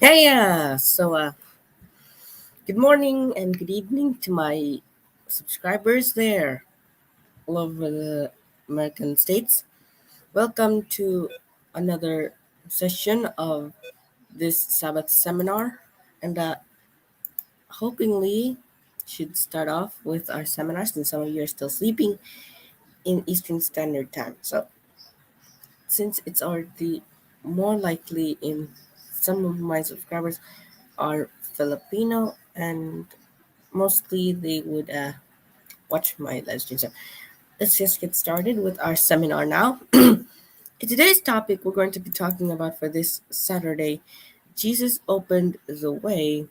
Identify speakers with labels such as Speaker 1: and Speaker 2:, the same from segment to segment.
Speaker 1: Hey, good morning and good evening to my subscribers there all over the American states. Welcome to another session of this Sabbath seminar, and hopingly should start off with our seminar since some of you are still sleeping in Eastern Standard Time. So, since it's already more likely in some of my subscribers are Filipino and mostly they would watch my live stream. So let's just get started with our seminar now. In today's topic, we're going to be talking about for this Saturday, Jesus opened the way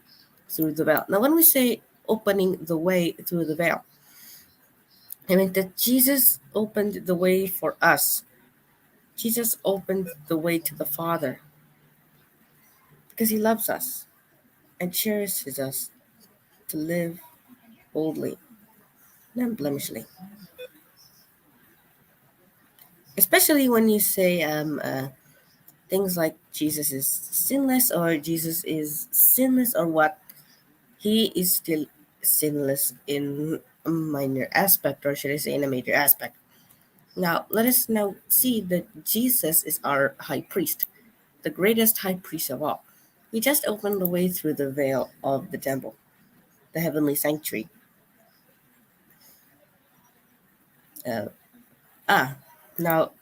Speaker 1: through the veil. Now, when we say opening the way through the veil, I mean that Jesus opened the way for us. Jesus opened the way to the Father because he loves us and cherishes us to live boldly and unblemishly. Especially when you say things like Jesus is sinless or Jesus is sinless or what, he is still sinless in a minor aspect, or should I say in a major aspect. Now, let us now see that Jesus is our high priest, the greatest high priest of all. He just opened the way through the veil of the temple, the heavenly sanctuary. Uh, ah, Now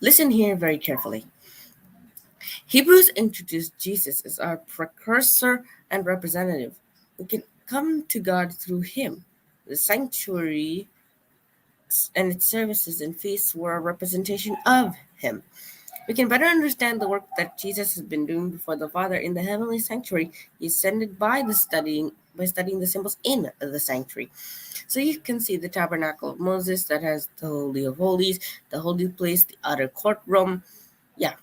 Speaker 1: listen here very carefully. Hebrews introduced Jesus as our precursor and representative. We can come to God through him. The sanctuary and its services and feasts were a representation of him. We can better understand the work that Jesus has been doing before the Father in the heavenly sanctuary. He ascended by studying the symbols in the sanctuary. So you can see the tabernacle of Moses that has the Holy of Holies, the holy place, the outer courtroom, yeah,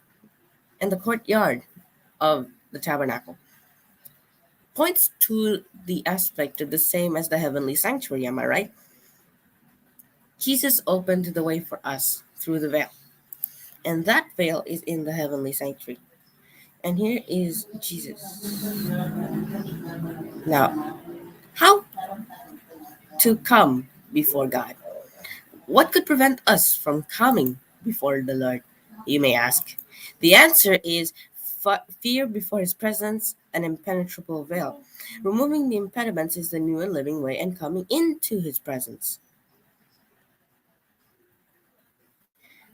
Speaker 1: and the courtyard of the tabernacle. Points to the aspect of the same as the heavenly sanctuary, am I right? Jesus opened the way for us through the veil, and that veil is in the heavenly sanctuary. And here is Jesus. Now, how to come before God? What could prevent us from coming before the Lord? You may ask. The answer is fear before his presence, an impenetrable veil. Removing the impediments is the new and living way and coming into his presence.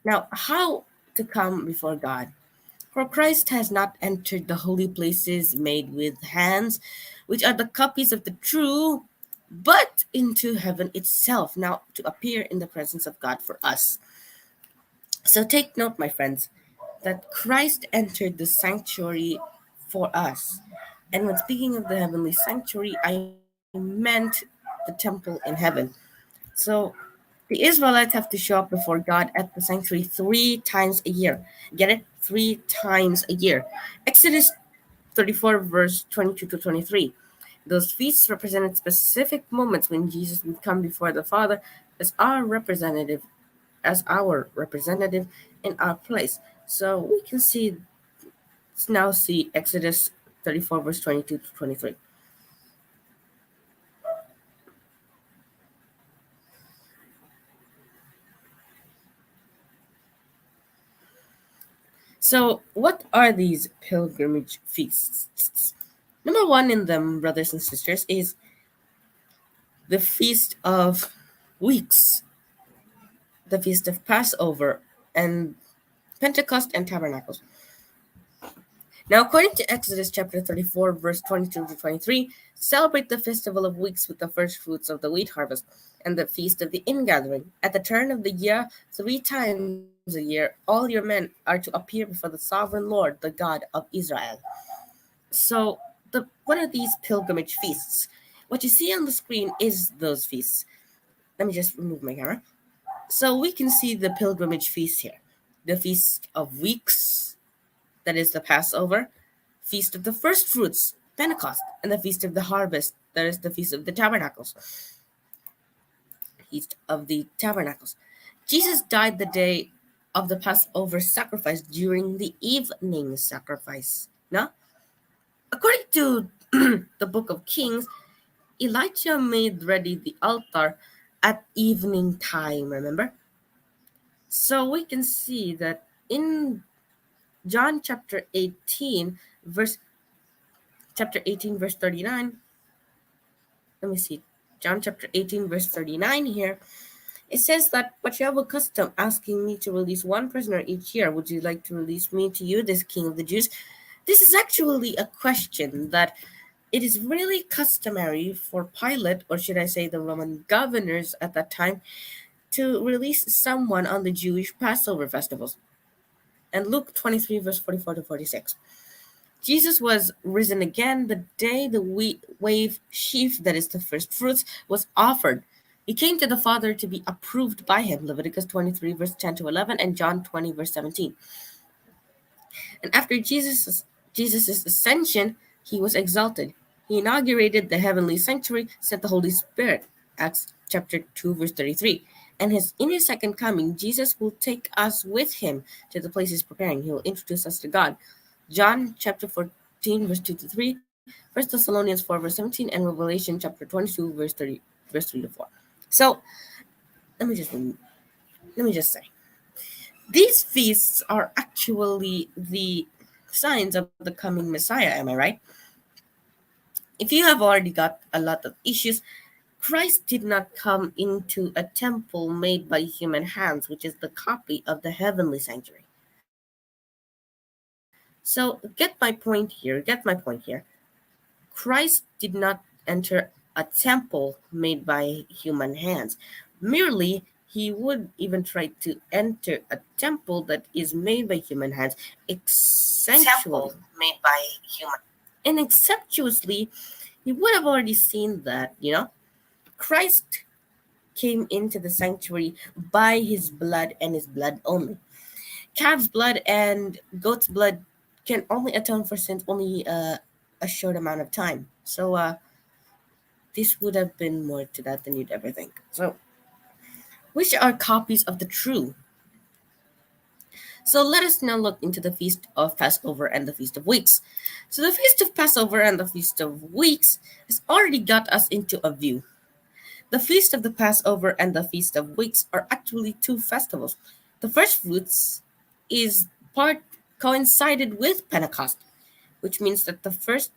Speaker 1: Now, how to come before God? For Christ has not entered the holy places made with hands, which are the copies of the true, but into heaven itself, now to appear in the presence of God for us. So take note, my friends, that Christ entered the sanctuary for us. And when speaking of the heavenly sanctuary, I meant the temple in heaven. So the Israelites have to show up before God at the sanctuary 3 times a year. Get it? 3 times a year. Exodus 34, verse 22 to 23. Those feasts represented specific moments when Jesus would come before the Father as our representative, in our place. So we can see Exodus 34, verse 22 to 23. So, what are these pilgrimage feasts? Number one in them, brothers and sisters, is the Feast of Weeks, the Feast of Passover, and Pentecost and Tabernacles. Now, according to Exodus chapter 34, verse 22 to 23, celebrate the festival of weeks with the first fruits of the wheat harvest and the feast of the ingathering. At the turn of the year, 3 times a year, all your men are to appear before the sovereign Lord, the God of Israel. So, what are these pilgrimage feasts? What you see on the screen is those feasts. Let me just remove my camera. So we can see the pilgrimage feast here. The Feast of Weeks, that is the Passover, Feast of the First Fruits, Pentecost, and the Feast of the Harvest, that is the Feast of the Tabernacles. Feast of the Tabernacles. Jesus died the day of the Passover sacrifice during the evening sacrifice. No? According to the book of Kings, Elijah made ready the altar at evening time, remember? So we can see that in John verse chapter 18 verse 39, let me see. John chapter 18 verse 39 here. It says that, but you have a custom asking me to release one prisoner each year. Would you like to release me to you, this king of the Jews? This is actually a question that it is really customary for Pilate, or should I say the Roman governors at that time, to release someone on the Jewish Passover festivals. And Luke 23, verse 44 to 46. Jesus was risen again the day the wave sheaf, that is the first fruits, was offered. He came to the Father to be approved by him, Leviticus 23, verse 10 to 11, and John 20, verse 17. And after Jesus' ascension, he was exalted. He inaugurated the heavenly sanctuary, sent the Holy Spirit, Acts chapter 2, verse 33. And in his second coming, Jesus will take us with him to the place he's preparing. He will introduce us to God. John chapter 14, verse 2 to 3, 1 Thessalonians 4, verse 17, and Revelation chapter 22, verse 3 to 4. So let me just say, these feasts are actually the signs of the coming Messiah, am I right? If you have already got a lot of issues, Christ did not come into a temple made by human hands, which is the copy of the heavenly sanctuary. So get my point here. Christ did not enter a temple made by human hands. Merely, he would even try to enter a temple that is made by human hands,
Speaker 2: Temple made by human.
Speaker 1: and exceptuously, he would have already seen that, Christ came into the sanctuary by his blood and his blood only. Calf's blood and goat's blood can only atone for sins only a short amount of time. So this would have been more to that than you'd ever think. So, which are copies of the true? So let us now look into the Feast of Passover and the Feast of Weeks. So the Feast of Passover and the Feast of Weeks has already got us into a view. The Feast of the Passover and the Feast of Weeks are actually two festivals. The first fruits is part coincided with Pentecost, which means that the first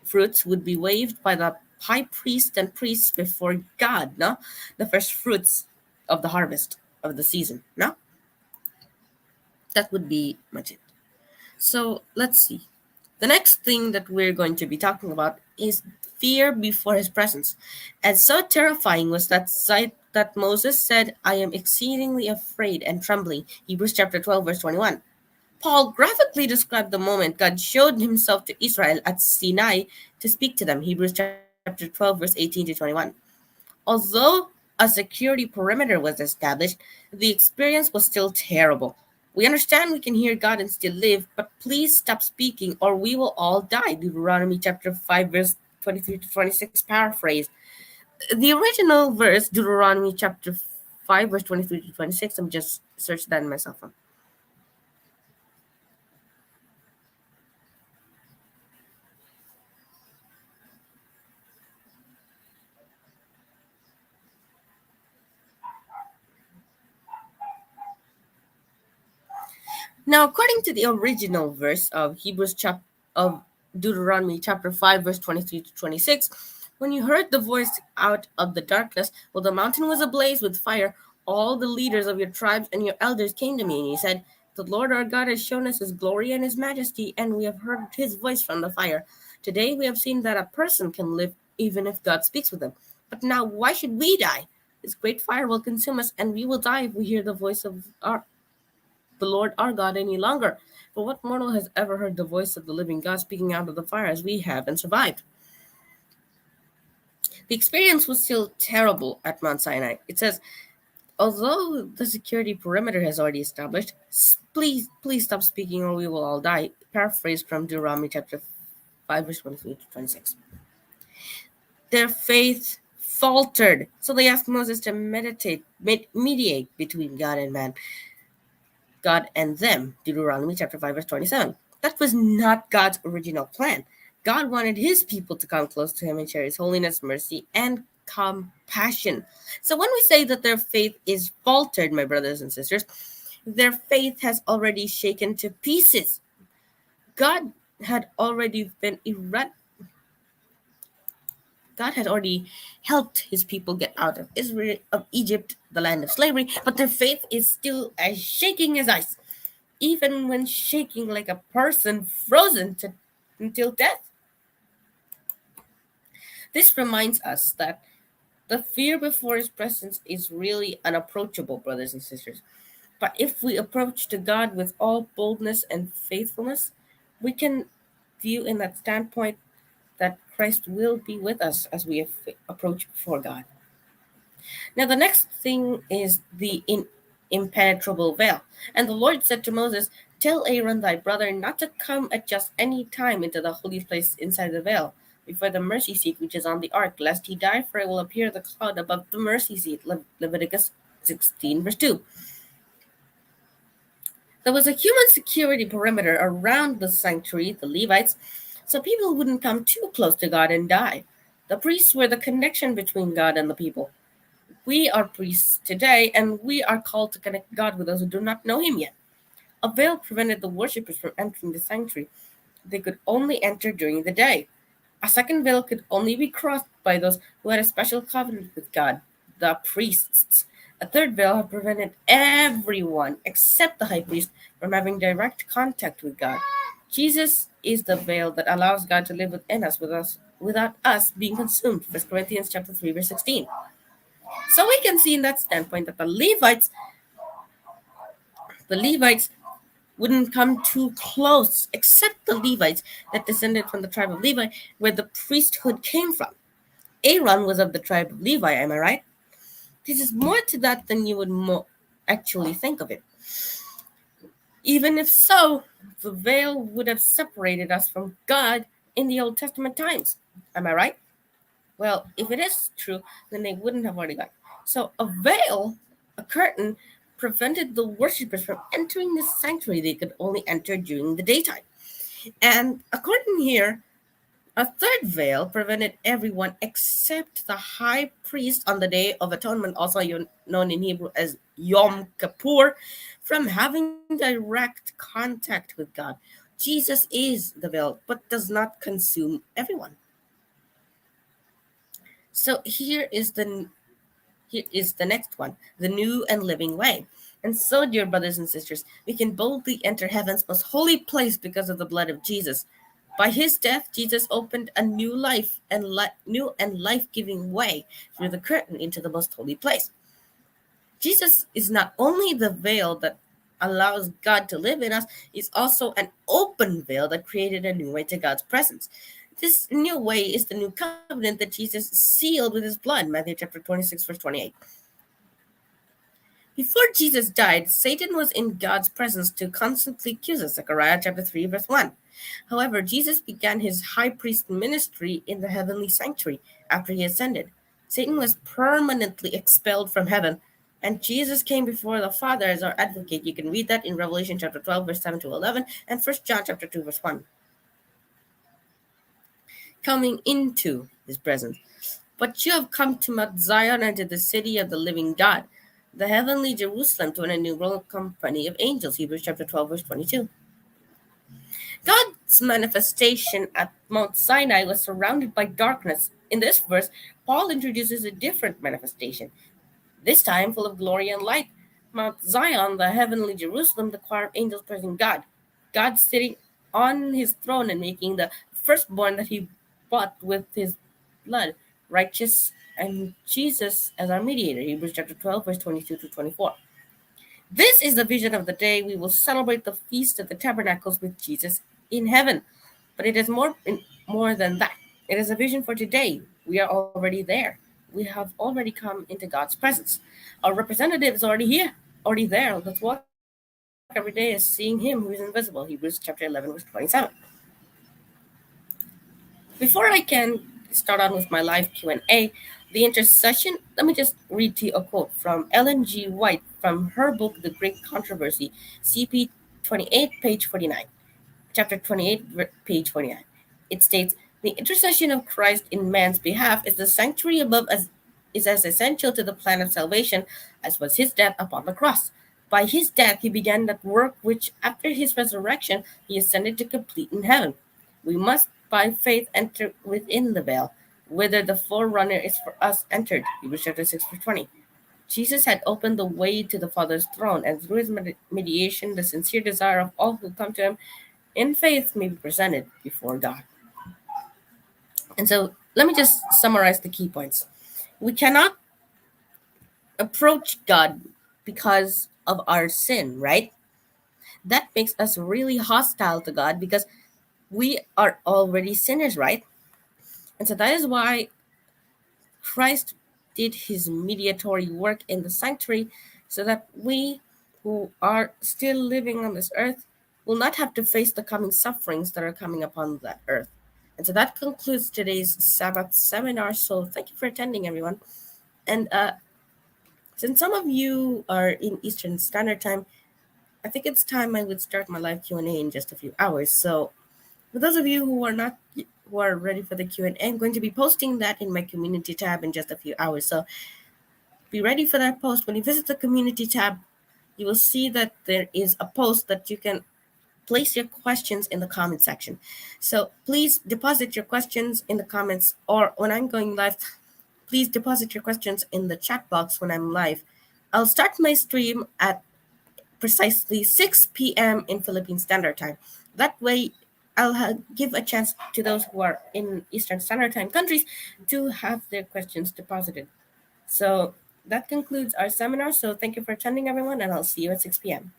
Speaker 1: fruits would be waved by the high priest and priests before God, no? The first fruits of the harvest of the season, no? That would be much it. So let's see. The next thing that we're going to be talking about is fear before his presence. And so terrifying was that sight that Moses said, I am exceedingly afraid and trembling. Hebrews chapter 12, verse 21. Paul graphically described the moment God showed himself to Israel at Sinai to speak to them. Hebrews chapter 12, verse 18 to 21. Although a security perimeter was established, the experience was still terrible. We understand we can hear God and still live, but please stop speaking or we will all die. Deuteronomy chapter 5, verse 23 to 26 paraphrase. The original verse, Deuteronomy chapter 5, verse 23 to 26, I'm just searched that in my cell phone. Now, according to the original verse of of Deuteronomy chapter 5, verse 23 to 26, when you heard the voice out of the darkness, while the mountain was ablaze with fire, all the leaders of your tribes and your elders came to me, and you said, the Lord our God has shown us his glory and his majesty, and we have heard his voice from the fire. Today we have seen that a person can live even if God speaks with them. But now why should we die? This great fire will consume us, and we will die if we hear the voice of the Lord our God any longer. For what mortal has ever heard the voice of the living God speaking out of the fire as we have and survived? The experience was still terrible at Mount Sinai. It says, although the security perimeter has already established, please stop speaking or we will all die. Paraphrased from Deuteronomy chapter 5, verse 23 to 26. Their faith faltered, so they asked Moses to mediate between God and man. God and them, Deuteronomy chapter 5, verse 27. That was not God's original plan. God wanted his people to come close to him and share his holiness, mercy, and compassion. So when we say that their faith is faltered, my brothers and sisters, their faith has already shaken to pieces. God had already been God had already helped his people get out of Israel, of Egypt, the land of slavery, but their faith is still as shaking as ice, even when shaking like a person frozen until death. This reminds us that the fear before his presence is really unapproachable, brothers and sisters. But if we approach to God with all boldness and faithfulness, we can view in that standpoint that Christ will be with us as we approach before God. Now, the next thing is the impenetrable veil. And the Lord said to Moses, "Tell Aaron thy brother not to come at just any time into the holy place inside the veil, before the mercy seat which is on the ark, lest he die, for it will appear the cloud above the mercy seat." Leviticus 16, verse 2. There was a human security perimeter around the sanctuary, the Levites, so people wouldn't come too close to God and die. The priests were the connection between God and the people. We are priests today, and we are called to connect God with those who do not know him yet. A veil prevented the worshippers from entering the sanctuary. They could only enter during the day. A second veil could only be crossed by those who had a special covenant with God, the priests. A third veil had prevented everyone, except the high priest, from having direct contact with God. Jesus is the veil that allows God to live within us, without us being consumed. 1 Corinthians chapter 3, verse 16. So we can see in that standpoint that the Levites wouldn't come too close, except the Levites that descended from the tribe of Levi, where the priesthood came from. Aaron was of the tribe of Levi, am I right? This is more to that than you would actually think of it. Even if so, the veil would have separated us from God in the Old Testament times. Am I right? Well, if it is true, then they wouldn't have already gone. So a veil, a curtain, prevented the worshippers from entering the sanctuary. They could only enter during the daytime. And according here, a third veil prevented everyone except the high priest on the Day of Atonement, also known in Hebrew as Yom Kippur, from having direct contact with God. Jesus is the veil, but does not consume everyone. So here is the next one, the new and living way. And so, dear brothers and sisters, we can boldly enter heaven's most holy place because of the blood of Jesus. By his death, Jesus opened a new life and new and life-giving way through the curtain into the most holy place. Jesus is not only the veil that allows God to live in us, he's also an open veil that created a new way to God's presence. This new way is the new covenant that Jesus sealed with his blood, Matthew chapter 26, verse 28. Before Jesus died, Satan was in God's presence to constantly accuse us, Zechariah chapter 3, verse 1. However, Jesus began his high priest ministry in the heavenly sanctuary after he ascended. Satan was permanently expelled from heaven, and Jesus came before the Father as our advocate. You can read that in Revelation chapter 12, verse 7 to 11, and 1 John chapter 2, verse 1. Coming into his presence. But you have come to Mount Zion and to the city of the living God, the heavenly Jerusalem, to an innumerable company of angels. Hebrews chapter 12, verse 22. God's manifestation at Mount Sinai was surrounded by darkness. In this verse, Paul introduces a different manifestation, this time full of glory and light. Mount Zion, the heavenly Jerusalem, the choir of angels praising God. God sitting on his throne and making the firstborn that he bought with his blood righteous, and Jesus as our mediator. Hebrews chapter 12, verse 22 to 24. This is the vision of the day we will celebrate the Feast of the Tabernacles with Jesus in heaven. But it is more than that. It is a vision for today. We are already there. We have already come into God's presence. Our representative is already here, already there. Let's walk every day as seeing him who is invisible. Hebrews chapter 11, verse 27. Before I can start on with my live Q&A, the intercession, let me just read to you a quote from Ellen G. White from her book, The Great Controversy, CP 28, page 49. Chapter 28, page 49. It states, "The intercession of Christ in man's behalf is the sanctuary above is as essential to the plan of salvation as was his death upon the cross. By his death he began that work which after his resurrection he ascended to complete in heaven. We must by faith enter within the veil, whither the forerunner is for us entered." Hebrews chapter 6 verse 20. Jesus had opened the way to the Father's throne, and through his mediation, the sincere desire of all who come to him in faith may be presented before God. And so let me just summarize the key points. We cannot approach God because of our sin, right? That makes us really hostile to God because we are already sinners, right? And so that is why Christ did his mediatory work in the sanctuary so that we who are still living on this earth will not have to face the coming sufferings that are coming upon that earth. And so that concludes today's Sabbath seminar. So thank you for attending, everyone. And since some of you are in Eastern Standard Time, I think it's time I would start my live Q&A in just a few hours. So for those of you who are ready for the Q&A, I'm going to be posting that in my community tab in just a few hours. So be ready for that post. When you visit the community tab, you will see that there is a post that you can place your questions in the comment section. So please deposit your questions in the comments, or when I'm going live, please deposit your questions in the chat box when I'm live. I'll start my stream at precisely 6 p.m. in Philippine Standard Time. That way, I'll give a chance to those who are in Eastern Standard Time countries to have their questions deposited. So that concludes our seminar. So thank you for attending, everyone, and I'll see you at 6 p.m.